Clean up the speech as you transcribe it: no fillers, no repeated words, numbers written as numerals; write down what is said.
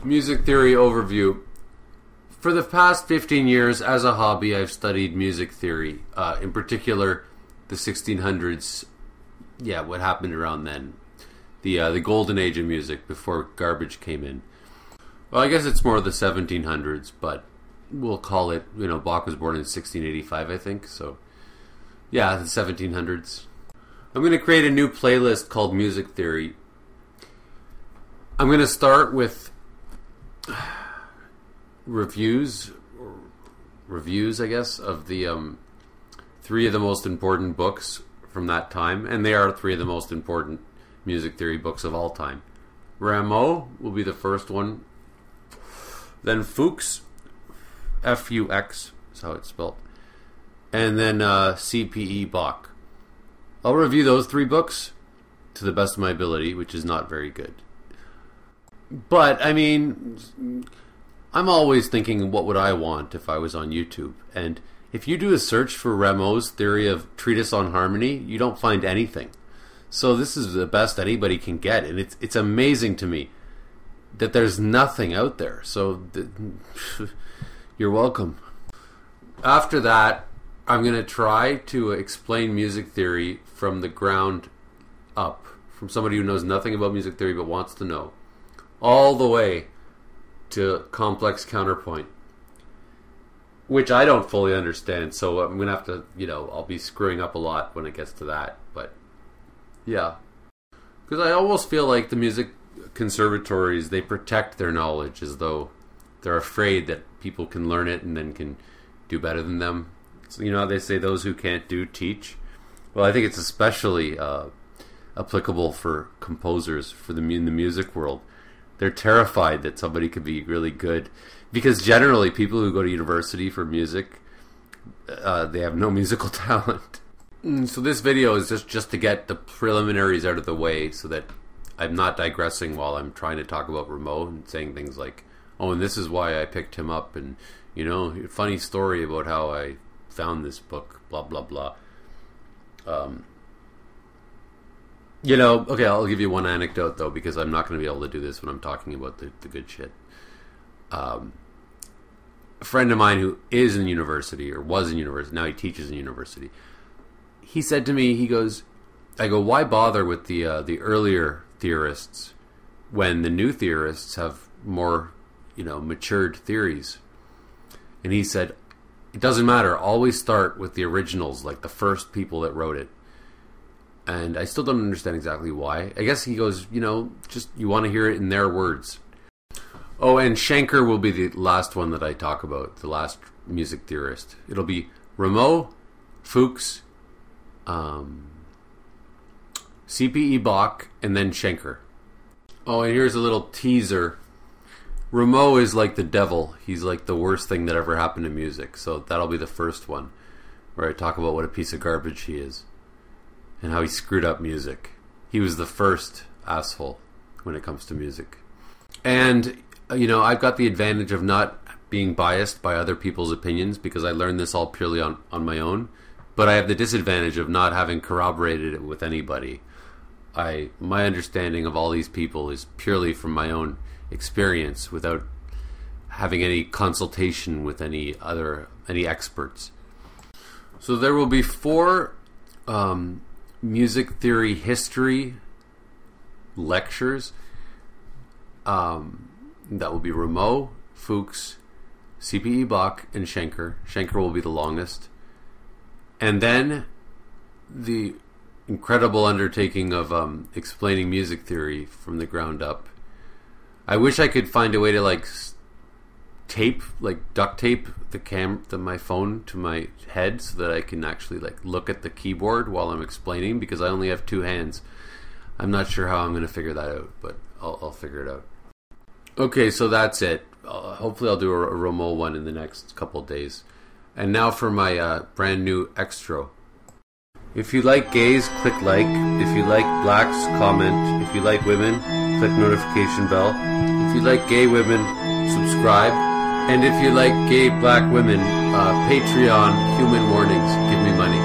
Music theory overview. For the past 15 years, as a hobby, I've studied music theory. In particular, the 1600s. Yeah, what happened around then. The golden age of music before garbage came in. Well, I guess it's more the 1700s, but we'll call it, Bach was born in 1685, I think. So, yeah, the 1700s. I'm going to create a new playlist called Music Theory. I'm going to start with reviews, I guess, of the three of the most important books from that time, and they are three of the most important music theory books of all time. Rameau will be the first one, then Fuchs, F-U-X is how it's spelled, and then C.P.E Bach. I'll review those three books to the best of my ability, which is not very good. But, I mean, I'm always thinking, what would I want if I was on YouTube? And if you do a search for Rameau's theory of treatise on harmony, you don't find anything. So this is the best anybody can get, and it's amazing to me that there's nothing out there. So you're welcome. After that, I'm going to try to explain music theory from the ground up, from somebody who knows nothing about music theory but wants to know, all the way to complex counterpoint, which I don't fully understand, so I'm going to have to, I'll be screwing up a lot when it gets to that, but yeah. Because I almost feel like the music conservatories, they protect their knowledge as though they're afraid that people can learn it and then can do better than them. So, how they say those who can't do, teach? Well, I think it's especially applicable for composers in the music world. They're terrified that somebody could be really good, because generally people who go to university for music, they have no musical talent. So this video is just to get the preliminaries out of the way, so that I'm not digressing while I'm trying to talk about Rameau and saying things like, oh, and this is why I picked him up, and funny story about how I found this book, blah blah blah. Okay, I'll give you one anecdote, though, because I'm not going to be able to do this when I'm talking about the good shit. A friend of mine who is in university, or was in university, now he teaches in university, he said to me, I go, why bother with the earlier theorists when the new theorists have more, matured theories? And he said, it doesn't matter, always start with the originals, like the first people that wrote it. And I still don't understand exactly why. I guess he goes, just you want to hear it in their words. Oh, and Schenker will be the last one that I talk about, the last music theorist. It'll be Rameau, Fuchs, C.P.E Bach, and then Schenker. Oh, and here's a little teaser. Rameau is like the devil. He's like the worst thing that ever happened to music. So that'll be the first one, where I talk about what a piece of garbage he is. And how he screwed up music. He was the first asshole when it comes to music. And, I've got the advantage of not being biased by other people's opinions, because I learned this all purely on my own. But I have the disadvantage of not having corroborated it with anybody. My understanding of all these people is purely from my own experience, without having any consultation with any experts. So there will be 4 music theory history lectures. That will be Rameau, Fuchs, C.P.E Bach, and Schenker. Schenker will be the longest. And then the incredible undertaking of explaining music theory from the ground up. I wish I could find a way to duct tape my phone to my head, so that I can actually look at the keyboard while I'm explaining, because I only have 2 hands. I'm not sure how I'm going to figure that out, but I'll figure it out. Okay, so that's it. Hopefully I'll do a Rameau one in the next couple of days. And now for my brand new extra. If you like gays, click like. If you like blacks, comment. If you like women, click notification bell. If you like gay women, subscribe. And if you like gay black women, Patreon, Human Warnings, give me money.